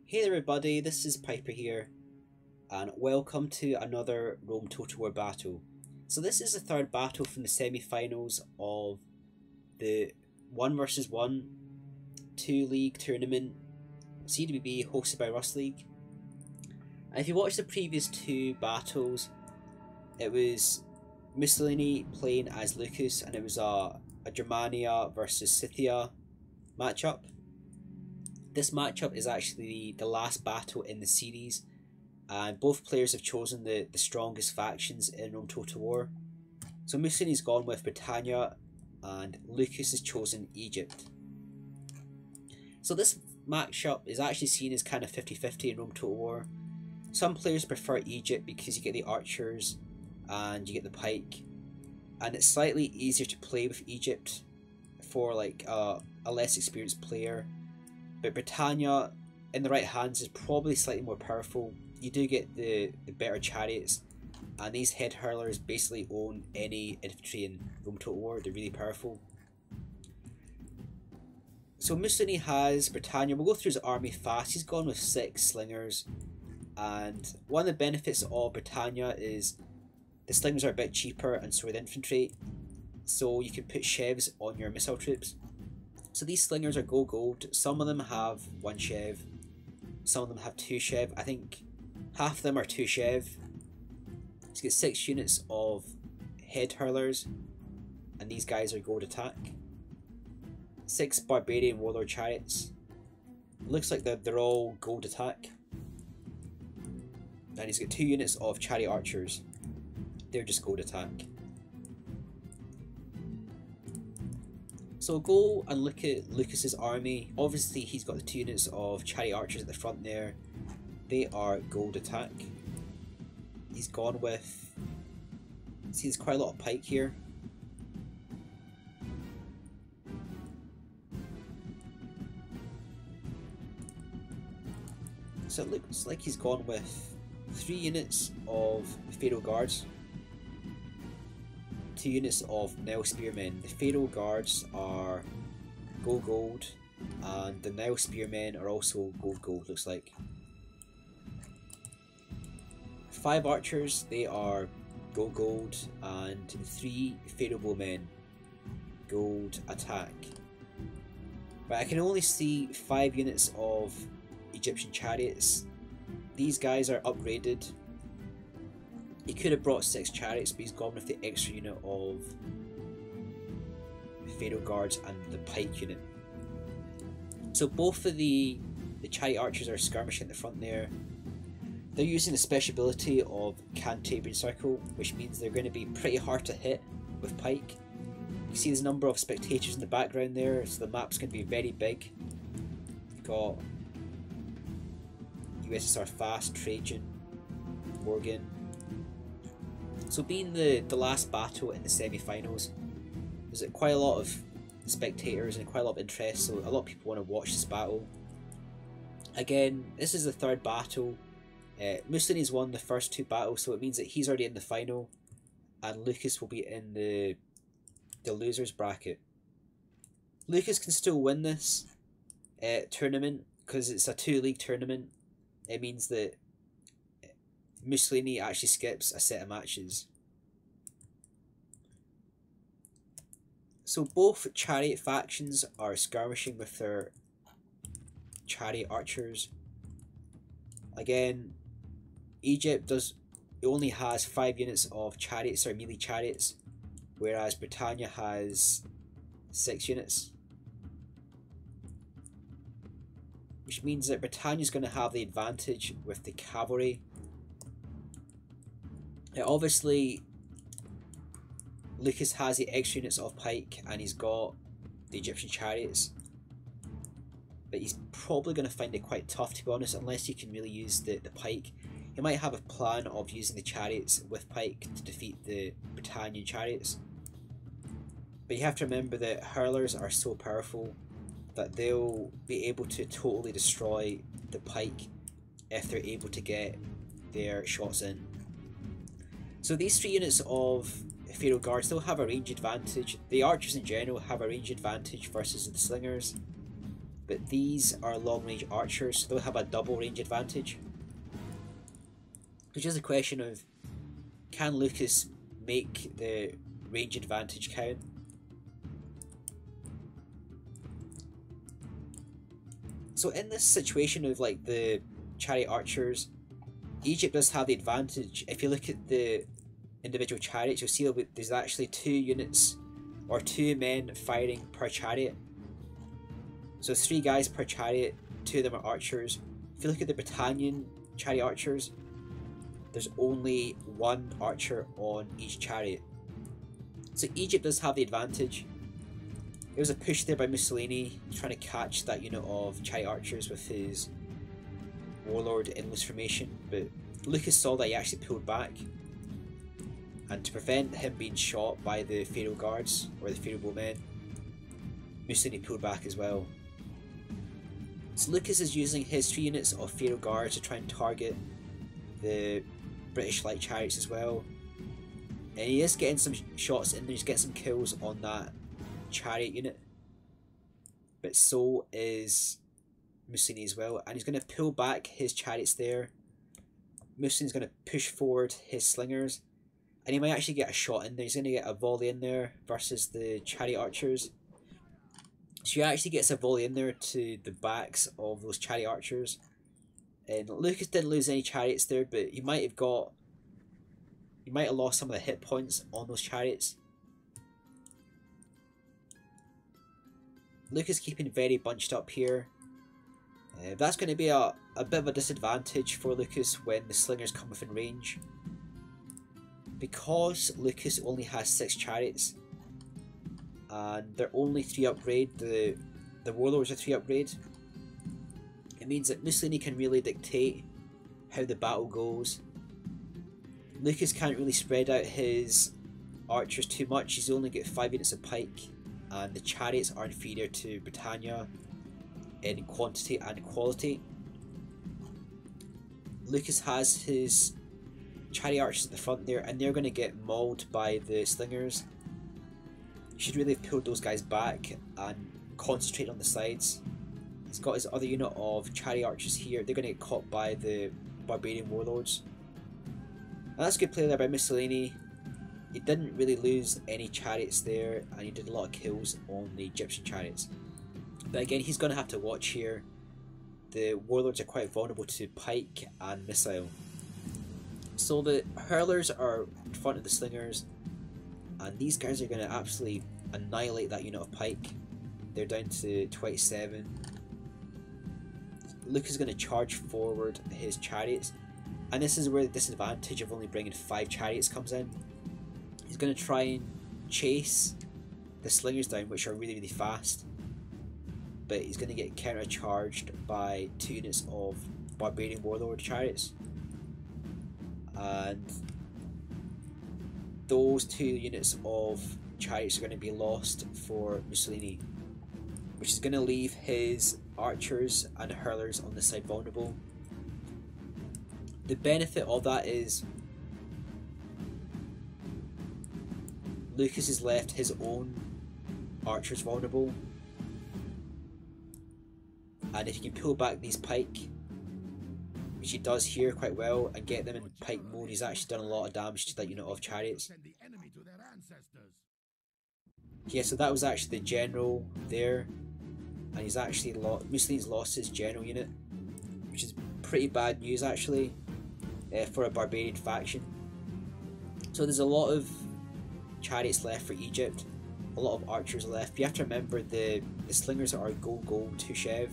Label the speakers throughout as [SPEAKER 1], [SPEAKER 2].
[SPEAKER 1] Hey there everybody, this is Piper here, and welcome to another Rome TWR battle. So this is the third battle from the semi-finals of the 1 vs 1 2-league tournament, CWB hosted by Rust League. And if you watched the previous two battles, it was Moussolini playing as LukaS, and it was a Germania versus Scythia matchup. This matchup is actually the last battle in the series, and both players have chosen the strongest factions in Rome TWR. So Moussolini's gone with Britannia, and LukaS has chosen Egypt. So this matchup is actually seen as kind of 50-50 in Rome TWR. Some players prefer Egypt because you get the archers and you get the pike, and it's slightly easier to play with Egypt for like a less experienced player. But Britannia in the right hands is probably slightly more powerful. You do get the better chariots, and these head hurlers basically own any infantry in Rome TWR. They're really powerful. So Moussolini has Britannia. We'll go through his army fast. He's gone with 6 slingers, and one of the benefits of Britannia is the slingers are a bit cheaper, and so are the infantry. So you can put chevs on your missile troops. So these slingers are gold. Some of them have 1 chev, some of them have 2 chev. I think half of them are 2 chev. So you get 6 units of head hurlers, and these guys are gold attack. 6 barbarian warlord chariots. Looks like they're all gold attack. And he's got 2 units of chariot archers. They're just gold attack. So go and look at LukaS's army. Obviously he's got the 2 units of chariot archers at the front there. They are gold attack. He's gone with... See, there's quite a lot of pike here. So it looks like he's gone with 3 units of Pharaoh guards, 2 units of Nile spearmen. The Pharaoh guards are gold, and the Nile spearmen are also gold, looks like. 5 archers, they are gold, and 3 Pharaoh bowmen, gold attack. But I can only see 5 units of Egyptian chariots. These guys are upgraded. He could have brought 6 chariots, but he's gone with the extra unit of Pharaoh guards and the pike unit. So both of the chariot archers are skirmishing at the front there. They're using the special ability of Cantabrian Circle, which means they're going to be pretty hard to hit with pike. You see there's a number of spectators in the background there, so the map's going to be very big. You've got USSR Fast, Trajan, Morgan. So being the last battle in the semi-finals, there's quite a lot of spectators and quite a lot of interest, so a lot of people want to watch this battle. Again, this is the 3rd battle. Moussolini's won the first 2 battles, so it means that he's already in the final, and LukaS will be in the losers bracket. LukaS can still win this tournament because it's a 2-league tournament. It means that Moussolini actually skips a set of matches. So both chariot factions are skirmishing with their chariot archers. Again, Egypt only has 5 units of chariots or melee chariots, whereas Britannia has 6 units. Which means that Britannia's going to have the advantage with the cavalry. Obviously, LukaS has the extra units of pike, and he's got the Egyptian chariots. But he's probably going to find it quite tough, to be honest, unless he can really use the pike. He might have a plan of using the chariots with pike to defeat the Britannian chariots. But you have to remember that hurlers are so powerful that they'll be able to totally destroy the pike if they're able to get their shots in. So these 3 units of Pharaoh guards, they'll have a range advantage. The archers in general have a range advantage versus the slingers. but these are long-range archers, so they'll have a double range advantage. Which is a question of, can LukaS make the range advantage count? So in this situation of like the chariot archers, Egypt does have the advantage. If you look at the individual chariots, you'll see that there's actually 2 units or 2 men firing per chariot. So 3 guys per chariot, 2 of them are archers. If you look at the Britannian chariot archers, there's only 1 archer on each chariot. So Egypt does have the advantage. There was a push there by Moussolini, trying to catch that unit of chariot archers with his warlord in loose formation, but LukaS saw that he actually pulled back. And to prevent him being shot by the Pharaoh guards, or the Pharaoh boatmen, Moussolini pulled back as well. So LukaS is using his 3 units of Pharaoh guards to try and target the British light chariots as well. And he is getting some shots in there, he's getting some kills on that chariot unit. But so is Moussolini as well, and he's going to pull back his chariots there. Moussolini's going to push forward his slingers, and he might actually get a shot in there. He's going to get a volley in there versus the chariot archers. So he actually gets a volley in there to the backs of those chariot archers. And LukaS didn't lose any chariots there, but he might have lost some of the hit points on those chariots. LukaS keeping very bunched up here. That's going to be a bit of a disadvantage for LukaS when the slingers come within range. Because LukaS only has 6 chariots, and they're only 3 upgrade, the warlords are 3 upgrade, it means that Moussolini can really dictate how the battle goes. LukaS can't really spread out his archers too much. He's only got 5 units of pike, and the chariots are inferior to Britannia in quantity and quality. LukaS has his chariot archers at the front there, and they're going to get mauled by the slingers. He should really have pulled those guys back and concentrate on the sides. He's got his other unit of chariot archers here. They're going to get caught by the barbarian warlords. And that's a good play there by Moussolini. He didn't really lose any chariots there, and he did a lot of kills on the Egyptian chariots. But again, he's going to have to watch here. The warlords are quite vulnerable to pike and missile. So the hurlers are in front of the slingers, and these guys are going to absolutely annihilate that unit of pike. They're down to 27. LukaS is going to charge forward his chariots, and this is where the disadvantage of only bringing 5 chariots comes in. He's going to try and chase the slingers down, which are really fast, but he's going to get counter-charged by 2 units of barbarian warlord chariots, and those 2 units of chariots are going to be lost for Moussolini, which is going to leave his archers and hurlers on the side vulnerable. The benefit of that is LukaS has left his own archers vulnerable, and if he can pull back these pike, which he does here quite well, and get them in pike mode, he's actually done a lot of damage to that unit of chariots. Yeah, so that was actually the general there, and he's actually Mussolini's lost his general unit, which is pretty bad news actually for a barbarian faction. So there's a lot of chariots left for Egypt, a lot of archers left. You have to remember the slingers are gold 2 chev,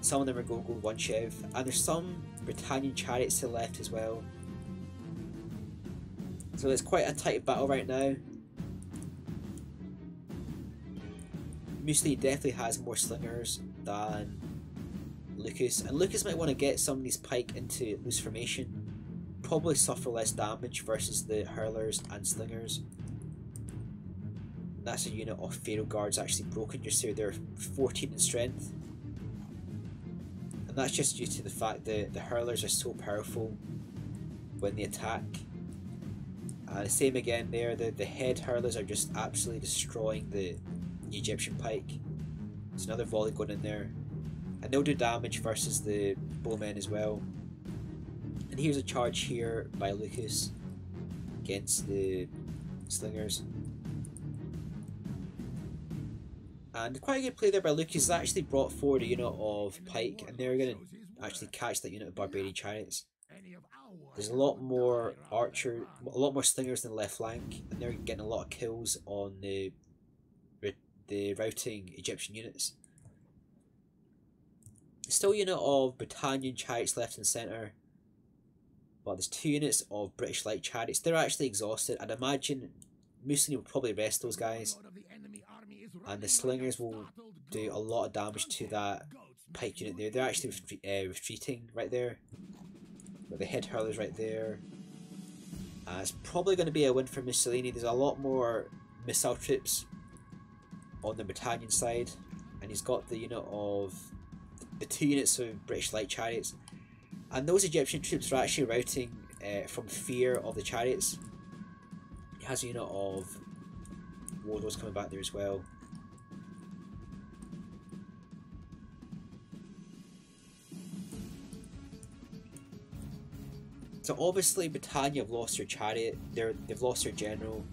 [SPEAKER 1] some of them are gold 1 chev, and there's some Britannian chariots still left as well. So it's quite a tight battle right now. Moussolini definitely has more slingers than LukaS, and LukaS might want to get some of these pike into loose formation, probably suffer less damage versus the hurlers and slingers. That's a unit of Pharaoh guards actually broken just here. They're 14 in strength, and that's just due to the fact that the hurlers are so powerful when they attack. And the same again there, the head hurlers are just absolutely destroying the Egyptian pike. There's another volley going in there. and they'll do damage versus the bowmen as well. And here's a charge here by LukaS against the slingers. And quite a good play there by LukaS. Has actually brought forward a unit of pike, and they're going to actually catch that unit of barbarian chariots. There's a lot more slingers than the left flank, and they're getting a lot of kills on the routing Egyptian units. Still a unit of Britannian chariots left and centre, but there's 2 units of British light chariots. They're actually exhausted. I'd imagine Moussolini will probably rest those guys, and the slingers will do a lot of damage to that pike unit there. They're actually retreating right there. Got the head hurlers right there. It's probably going to be a win for Moussolini. There's a lot more missile troops on the Britannian side, and he's got the unit of the 2 units of British light chariots, and those Egyptian troops are actually routing from fear of the chariots. He has a unit of warlords coming back there as well. So obviously Britannia have lost their chariot, they've lost their general.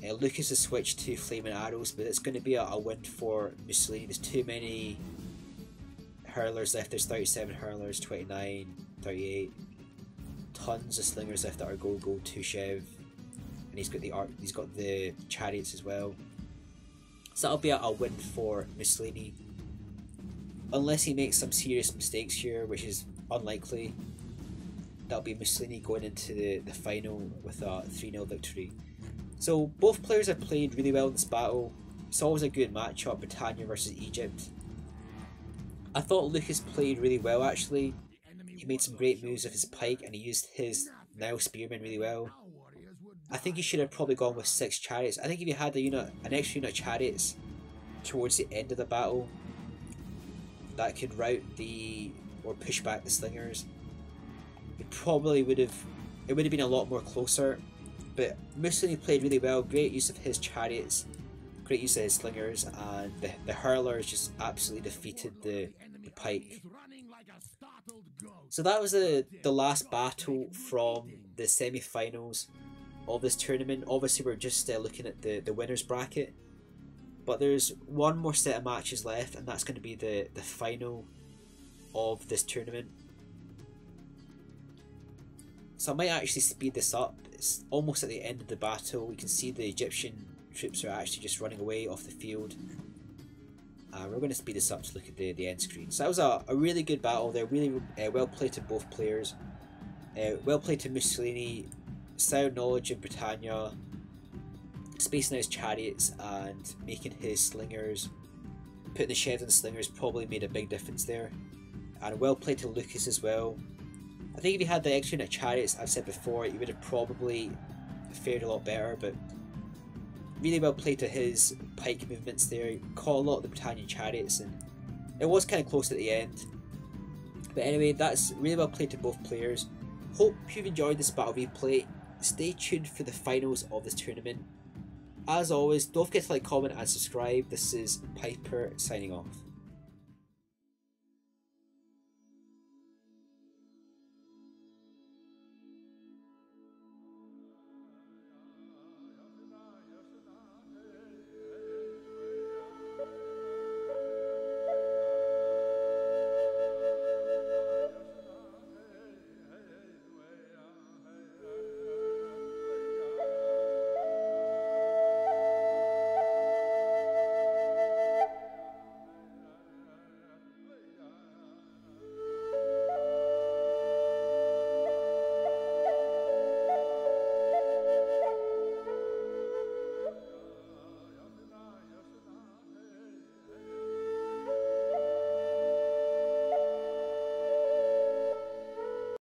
[SPEAKER 1] LukaS has switched to flaming arrows, but it's going to be a win for Moussolini. There's too many hurlers left. There's 37 hurlers, 29, 38. Tons of slingers left that are go 2 Chev, and he's got the chariots as well. So that'll be a win for Moussolini, unless he makes some serious mistakes here, which is unlikely. That'll be Moussolini going into the final with a 3-0 victory. So both players have played really well in this battle. It's always a good matchup, Britannia versus Egypt. I thought LukaS played really well actually. He made some great moves with his pike, and he used his Nile spearmen really well. I think he should have probably gone with 6 chariots. I think if he had an extra unit of chariots towards the end of the battle that could rout or push back the slingers, it would have been a lot more closer. But Moussolini played really well. Great use of his chariots, great use of his slingers, and the hurlers just absolutely defeated the pike. So that was the last battle from the semi-finals of this tournament. Obviously we're just looking at the winners bracket, but there's one more set of matches left, and that's going to be the final of this tournament. So I might actually speed this up. It's almost at the end of the battle. We can see the Egyptian troops are actually just running away off the field. We're going to speed this up to look at the end screen. So that was a really good battle. They're really well played to both players. Well played to Moussolini. Sound knowledge of Britannia. Spacing out his chariots and making his slingers. Putting the Chevs on the slingers probably made a big difference there. And well played to LukaS as well. I think if he had the extra unit of chariots, I've said before, he would have probably fared a lot better, but really well played to his pike movements there. He caught a lot of the Britannian chariots, and it was kind of close at the end. But anyway, that's really well played to both players. Hope you've enjoyed this battle replay. Stay tuned for the finals of this tournament. As always, don't forget to like, comment and subscribe. This is Piper signing off.